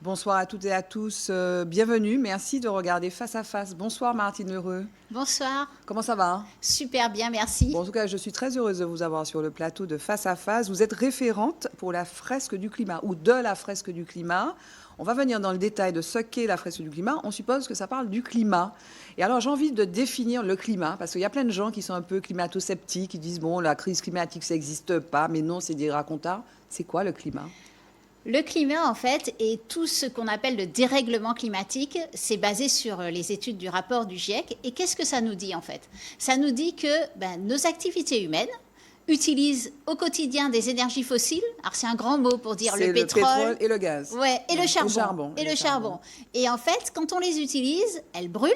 Bonsoir à toutes et à tous. Bienvenue. Merci de regarder Face à Face. Bonsoir Martine Heureux. Bonsoir. Comment ça va? Super bien, merci. Bon, en tout cas, je suis très heureuse de vous avoir sur le plateau de Face à Face. Vous êtes référente pour la fresque du climat ou de la fresque du climat. On va venir dans le détail de ce qu'est la fresque du climat. On suppose que ça parle du climat. Et alors, j'ai envie de définir le climat, parce qu'il y a plein de gens qui sont un peu climato-sceptiques, qui disent, bon, la crise climatique, ça n'existe pas, mais non, c'est des racontars. C'est quoi le climat? Le climat, en fait, et tout ce qu'on appelle le dérèglement climatique, c'est basé sur les études du rapport du GIEC. Et qu'est-ce que ça nous dit, en fait? Ça nous dit que nos activités humaines utilisent au quotidien des énergies fossiles. Alors, c'est un grand mot pour dire le pétrole et le gaz. Ouais, et le charbon. Et le charbon. Et en fait, quand on les utilise, elles brûlent.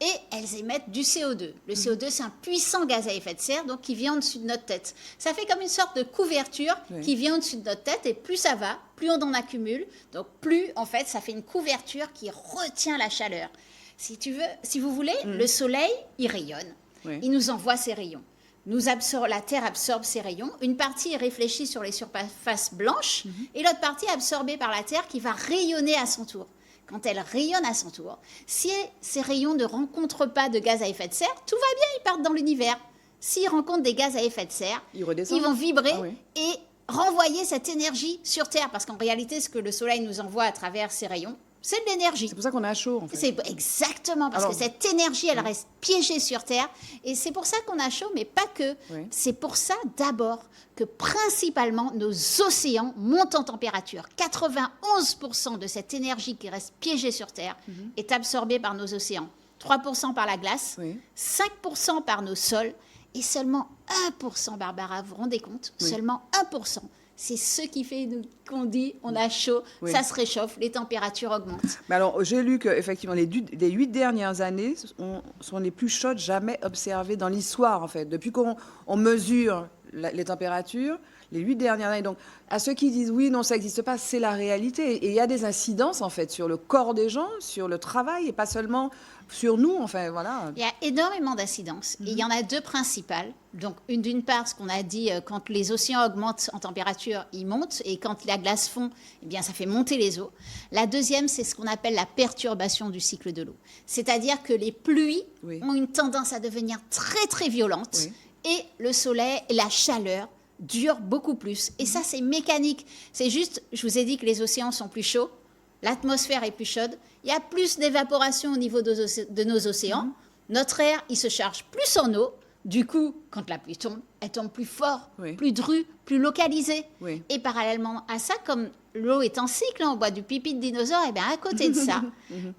Et elles émettent du CO2. Le CO2, c'est un puissant gaz à effet de serre, donc qui vient au-dessus de notre tête. Ça fait comme une sorte de couverture qui vient au-dessus de notre tête, et plus ça va, plus on en accumule. Donc plus, en fait, ça fait une couverture qui retient la chaleur. Si vous voulez, le soleil, il rayonne. Il nous envoie ses rayons. La Terre absorbe ces rayons. Une partie est réfléchie sur les surfaces blanches, et l'autre partie est absorbée par la Terre qui va rayonner à son tour. Quand elle rayonne à son tour, si ces rayons ne rencontrent pas de gaz à effet de serre, tout va bien, ils partent dans l'univers. S'ils rencontrent des gaz à effet de serre, ils vont vibrer et renvoyer cette énergie sur Terre. Parce qu'en réalité, ce que le Soleil nous envoie à travers ces rayons, c'est de l'énergie. C'est pour ça qu'on a chaud, en fait. C'est exactement, parce que cette énergie, elle reste piégée sur Terre. Et c'est pour ça qu'on a chaud, mais pas que. C'est pour ça, d'abord, que principalement, nos océans montent en température. 91% de cette énergie qui reste piégée sur Terre est absorbée par nos océans. 3% par la glace, 5% par nos sols, et seulement 1%, Barbara, vous vous rendez compte? Seulement 1%. C'est ce qui fait qu'on dit on a chaud, ça se réchauffe, les températures augmentent. Mais alors, j'ai lu qu'effectivement, les 8 dernières années sont les plus chaudes jamais observées dans l'histoire, en fait. Depuis qu'on mesure les températures, les 8 dernières années. Donc, à ceux qui disent oui, non, ça n'existe pas, c'est la réalité. Et il y a des incidences, en fait, sur le corps des gens, sur le travail, et pas seulement sur nous, enfin, voilà. Il y a énormément d'incidences. Et il y en a deux principales. Donc, d'une part, ce qu'on a dit, quand les océans augmentent en température, ils montent. Et quand la glace fond, eh bien, ça fait monter les eaux. La deuxième, c'est ce qu'on appelle la perturbation du cycle de l'eau. C'est-à-dire que les pluies ont une tendance à devenir très, très violentes. Et le soleil et la chaleur dure beaucoup plus. Et ça, c'est mécanique. C'est juste, je vous ai dit que les océans sont plus chauds, l'atmosphère est plus chaude, il y a plus d'évaporation au niveau de nos océans, notre air, il se charge plus en eau, du coup, quand la pluie tombe, elle tombe plus fort, plus drue, plus localisée. Et parallèlement à ça, comme l'eau est en cycle, on boit du pipi de dinosaure, et bien à côté de ça,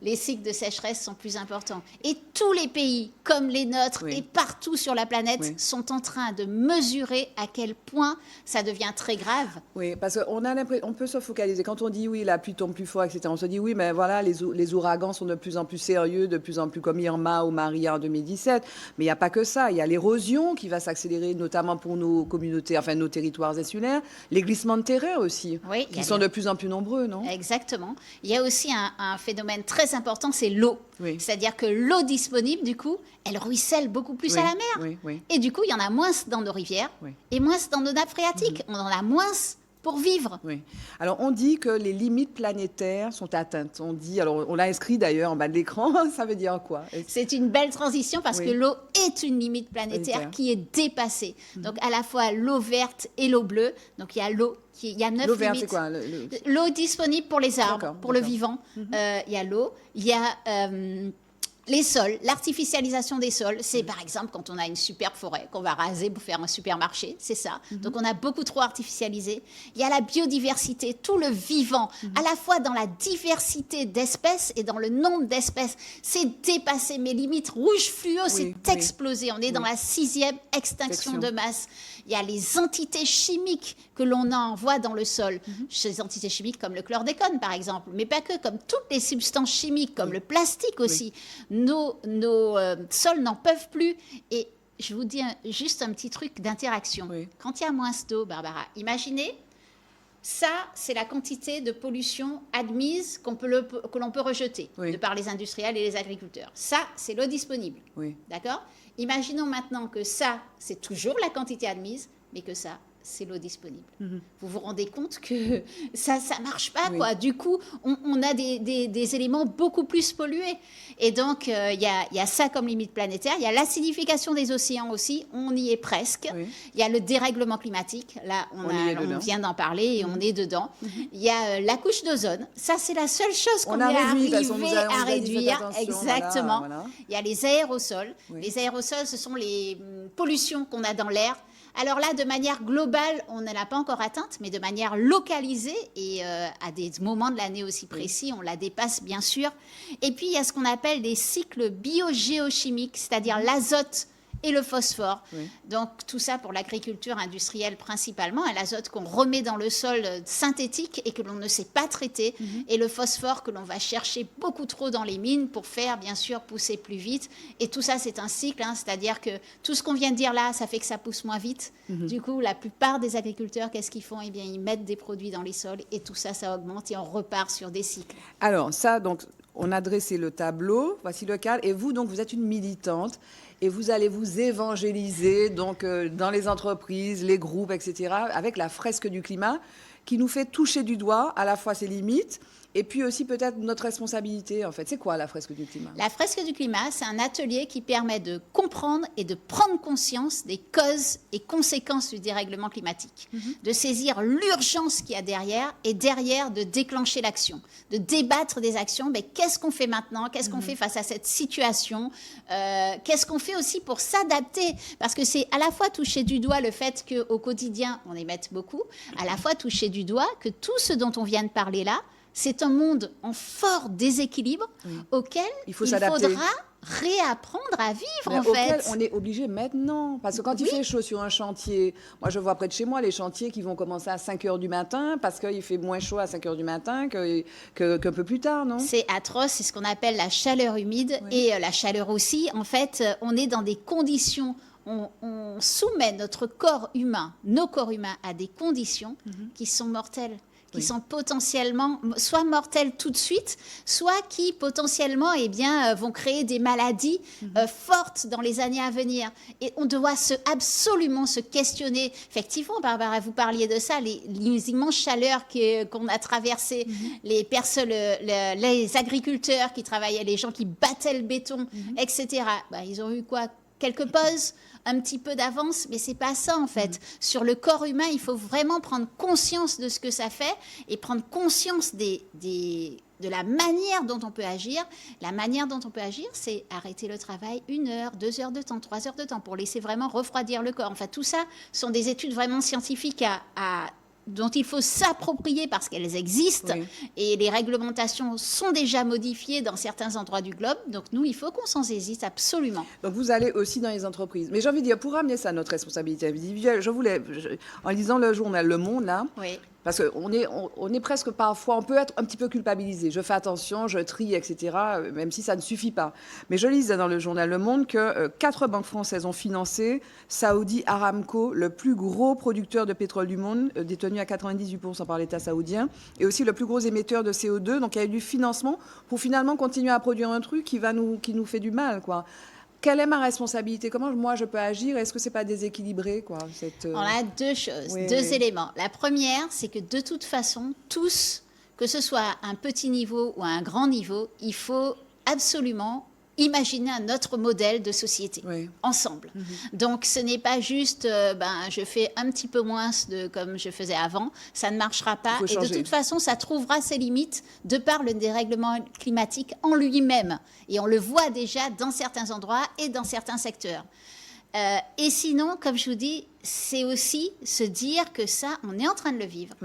les cycles de sécheresse sont plus importants. Et tous les pays, comme les nôtres et partout sur la planète, sont en train de mesurer à quel point ça devient très grave. Oui, parce qu'on peut se focaliser. Quand on dit oui, la pluie tombe plus fort, etc., on se dit oui, mais voilà, les ouragans sont de plus en plus sérieux, de plus en plus comme Irma ou Maria en 2017. Mais il n'y a pas que ça. Il y a l'érosion qui va s'accélérer, notamment pour nos communautés, enfin nos territoires insulaires, les glissements de terrain aussi, qui sont de plus en plus nombreux, non? Exactement. Il y a aussi un phénomène très important, c'est l'eau. C'est-à-dire que l'eau disponible, du coup, elle ruisselle beaucoup plus à la mer. Et du coup, il y en a moins dans nos rivières et moins dans nos nappes phréatiques. On en a moins pour vivre. Alors, on dit que les limites planétaires sont atteintes. On dit, alors on l'a inscrit d'ailleurs en bas de l'écran, ça veut dire quoi? C'est une belle transition parce que l'eau est une limite planétaire qui est dépassée. Donc, à la fois l'eau verte et l'eau bleue. Donc, il y a l'eau. Il y a 9 l'eau verte, limites. c'est quoi? L'eau disponible pour les arbres, pour le vivant. Il y a l'eau. Il y a les sols, l'artificialisation des sols. C'est par exemple quand on a une superbe forêt qu'on va raser pour faire un supermarché, c'est ça. Donc on a beaucoup trop artificialisé. Il y a la biodiversité, tout le vivant, à la fois dans la diversité d'espèces et dans le nombre d'espèces. C'est dépassé mes limites. Rouge fluo, c'est explosé. On est dans la 6e extinction de masse. Il y a les entités chimiques que l'on envoie dans le sol. Ces entités chimiques comme le chlordécone, par exemple, mais pas que, comme toutes les substances chimiques, comme le plastique aussi. Nos sols n'en peuvent plus. Et je vous dis juste un petit truc d'interaction. Quand il y a moins d'eau, Barbara, imaginez, ça, c'est la quantité de pollution admise que l'on peut rejeter de par les industriels et les agriculteurs. Ça, c'est l'eau disponible. D'accord ? Imaginons maintenant que ça, c'est toujours la quantité admise, mais que ça, c'est l'eau disponible. Vous vous rendez compte que ça marche pas, Oui. quoi. Du coup, on a des éléments beaucoup plus pollués. Et donc, il y a ça comme limite planétaire. Il y a l'acidification des océans aussi. On y est presque. Oui. Il y a le dérèglement climatique. Là, on vient d'en parler et on est dedans. Il y a la couche d'ozone. Ça, c'est la seule chose qu'on est arrivé à réduire. Exactement. Voilà. Il y a les aérosols. Oui. Les aérosols, ce sont les pollutions qu'on a dans l'air. Alors là, de manière globale, on ne l'a pas encore atteinte, mais de manière localisée et à des moments de l'année aussi précis, on la dépasse bien sûr. Et puis, il y a ce qu'on appelle des cycles biogéochimiques, c'est-à-dire l'azote et le phosphore. Oui. Donc, tout ça pour l'agriculture industrielle principalement, et l'azote qu'on remet dans le sol synthétique et que l'on ne sait pas traiter, et le phosphore que l'on va chercher beaucoup trop dans les mines pour faire, bien sûr, pousser plus vite. Et tout ça, c'est un cycle, c'est-à-dire que tout ce qu'on vient de dire là, ça fait que ça pousse moins vite. Du coup, la plupart des agriculteurs, qu'est-ce qu'ils font ? Eh bien, ils mettent des produits dans les sols, et tout ça, ça augmente, et on repart sur des cycles. Alors, ça, donc, on a dressé le tableau, voici le cadre, et vous, donc, vous êtes une militante, et vous allez vous évangéliser donc, dans les entreprises, les groupes, etc., avec la fresque du climat, qui nous fait toucher du doigt à la fois ses limites, et puis aussi peut-être notre responsabilité, en fait. C'est quoi la fresque du climat ? La fresque du climat, c'est un atelier qui permet de comprendre et de prendre conscience des causes et conséquences du dérèglement climatique, de saisir l'urgence qu'il y a derrière et derrière de déclencher l'action, de débattre des actions. Mais qu'est-ce qu'on fait maintenant ? Qu'est-ce qu'on fait face à cette situation ? Qu'est-ce qu'on fait aussi pour s'adapter ? Parce que c'est à la fois toucher du doigt le fait qu'au quotidien, on émette beaucoup, à la fois toucher du doigt que tout ce dont on vient de parler là, c'est un monde en fort déséquilibre auquel il faudra réapprendre à vivre, mais en auquel fait. on est obligé maintenant. Parce que quand il fait chaud sur un chantier, moi je vois près de chez moi les chantiers qui vont commencer à 5 h du matin parce qu'il fait moins chaud à 5 h du matin qu'un peu plus tard, non ? C'est atroce, c'est ce qu'on appelle la chaleur humide et la chaleur aussi. En fait, on est dans des conditions, on soumet notre corps humain, nos corps humains à des conditions qui sont mortelles. Qui sont potentiellement soit mortelles tout de suite, soit qui potentiellement vont créer des maladies fortes dans les années à venir. Et on doit absolument se questionner. Effectivement, Barbara, vous parliez de ça, les immenses chaleurs qu'on a traversées, les personnes, les agriculteurs qui travaillaient, les gens qui battaient le béton, etc. Ils ont eu quoi ? Quelques pauses, un petit peu d'avance, mais c'est pas ça en fait. Sur le corps humain, il faut vraiment prendre conscience de ce que ça fait et prendre conscience de la manière dont on peut agir. La manière dont on peut agir, c'est arrêter le travail 1 heure, 2 heures de temps, 3 heures de temps pour laisser vraiment refroidir le corps. Enfin, tout ça sont des études vraiment scientifiques dont il faut s'approprier parce qu'elles existent et les réglementations sont déjà modifiées dans certains endroits du globe. Donc nous, il faut qu'on s'en saisisse absolument. Donc vous allez aussi dans les entreprises. Mais j'ai envie de dire, pour ramener ça à notre responsabilité individuelle, en lisant le journal Le Monde, là, parce qu'on est presque parfois, on peut être un petit peu culpabilisé. Je fais attention, je trie, etc., même si ça ne suffit pas. Mais je lisais dans le journal Le Monde que 4 banques françaises ont financé Saudi Aramco, le plus gros producteur de pétrole du monde, détenu à 98% par l'État saoudien, et aussi le plus gros émetteur de CO2. Donc il y a eu du financement pour finalement continuer à produire un truc qui nous fait du mal, quoi. Quelle est ma responsabilité ? Comment moi je peux agir ? Est-ce que c'est pas déséquilibré, quoi, On a 2 choses, 2 éléments. La première, c'est que de toute façon, tous, que ce soit à un petit niveau ou à un grand niveau, il faut absolument imaginer un autre modèle de société ensemble. Donc ce n'est pas juste je fais un petit peu moins comme je faisais avant, ça ne marchera pas et de toute façon ça trouvera ses limites de par le dérèglement climatique en lui-même et on le voit déjà dans certains endroits et dans certains secteurs. Et sinon, comme je vous dis, c'est aussi se dire que ça, on est en train de le vivre.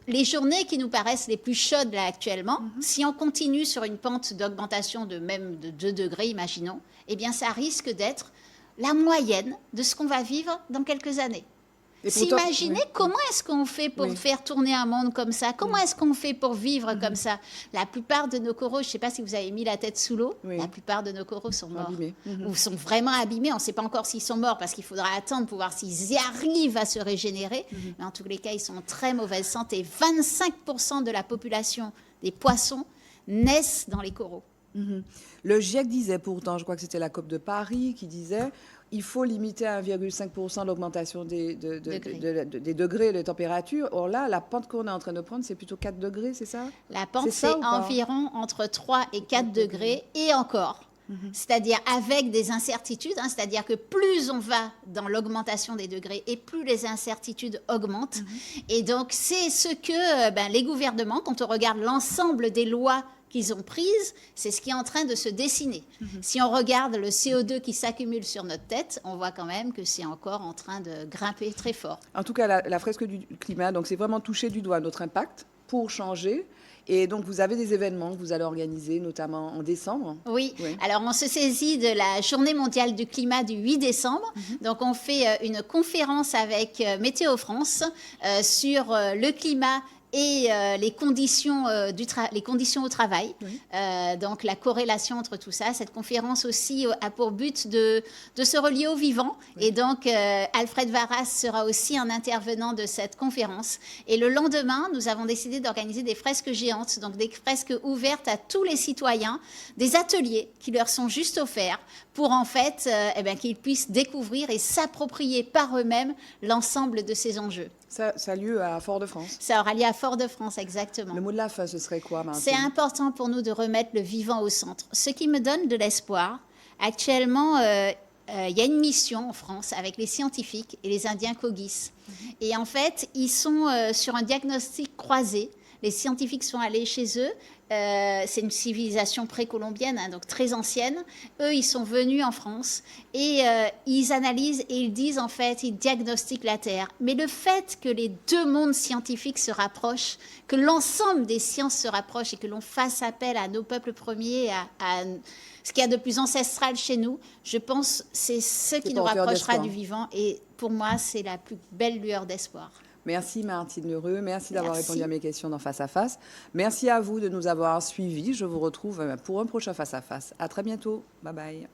Les journées qui nous paraissent les plus chaudes là actuellement, si on continue sur une pente d'augmentation de même de 2 degrés, imaginons, eh bien ça risque d'être la moyenne de ce qu'on va vivre dans quelques années. S'imaginer comment est-ce qu'on fait pour faire tourner un monde comme ça, comment est-ce qu'on fait pour vivre comme ça. La plupart de nos coraux, je ne sais pas si vous avez mis la tête sous l'eau, la plupart de nos coraux sont morts ou sont vraiment abîmés. On ne sait pas encore s'ils sont morts parce qu'il faudra attendre pour voir s'ils y arrivent à se régénérer. Mais en tous les cas, ils sont en très mauvaise santé. 25% de la population des poissons naissent dans les coraux. Le GIEC disait pourtant, je crois que c'était la COP de Paris qui disait il faut limiter à 1,5% l'augmentation des degrés de température. Or là, la pente qu'on est en train de prendre, c'est plutôt 4 degrés, c'est ça? La pente, c'est environ entre 3 et 4 degrés, et encore. C'est-à-dire avec des incertitudes, c'est-à-dire que plus on va dans l'augmentation des degrés et plus les incertitudes augmentent. Et donc, c'est ce que les gouvernements, quand on regarde l'ensemble des lois qu'ils ont prises, c'est ce qui est en train de se dessiner. Si on regarde le CO2 qui s'accumule sur notre tête, on voit quand même que c'est encore en train de grimper très fort. En tout cas, la fresque du climat, donc c'est vraiment toucher du doigt notre impact pour changer. Et donc, vous avez des événements que vous allez organiser, notamment en décembre. Oui. Alors on se saisit de la Journée mondiale du climat du 8 décembre. Donc, on fait une conférence avec Météo France sur le climat et les conditions au travail. Donc, la corrélation entre tout ça. Cette conférence aussi a pour but de se relier au vivant. Et donc, Alfred Varas sera aussi un intervenant de cette conférence. Et le lendemain, nous avons décidé d'organiser des fresques géantes, donc des fresques ouvertes à tous les citoyens, des ateliers qui leur sont juste offerts pour en fait qu'ils puissent découvrir et s'approprier par eux-mêmes l'ensemble de ces enjeux. Ça a lieu à Fort-de-France. Ça aura lieu à Fort-de-France, exactement. Le mot de la fin, ce serait quoi, Martine? C'est important pour nous de remettre le vivant au centre. Ce qui me donne de l'espoir, actuellement, il y a une mission en France avec les scientifiques et les Indiens Kogis. Et en fait, ils sont sur un diagnostic croisé. Les scientifiques sont allés chez eux. C'est une civilisation précolombienne, donc très ancienne. Eux, ils sont venus en France et ils analysent et ils disent, en fait, ils diagnostiquent la Terre. Mais le fait que les deux mondes scientifiques se rapprochent, que l'ensemble des sciences se rapprochent et que l'on fasse appel à nos peuples premiers, à ce qu'il y a de plus ancestral chez nous, je pense que c'est ce qui nous rapprochera du vivant. Et pour moi, c'est la plus belle lueur d'espoir. Merci Martine Lereux, merci d'avoir répondu à mes questions dans Face à Face. Merci à vous de nous avoir suivis. Je vous retrouve pour un prochain Face à Face. À très bientôt. Bye bye.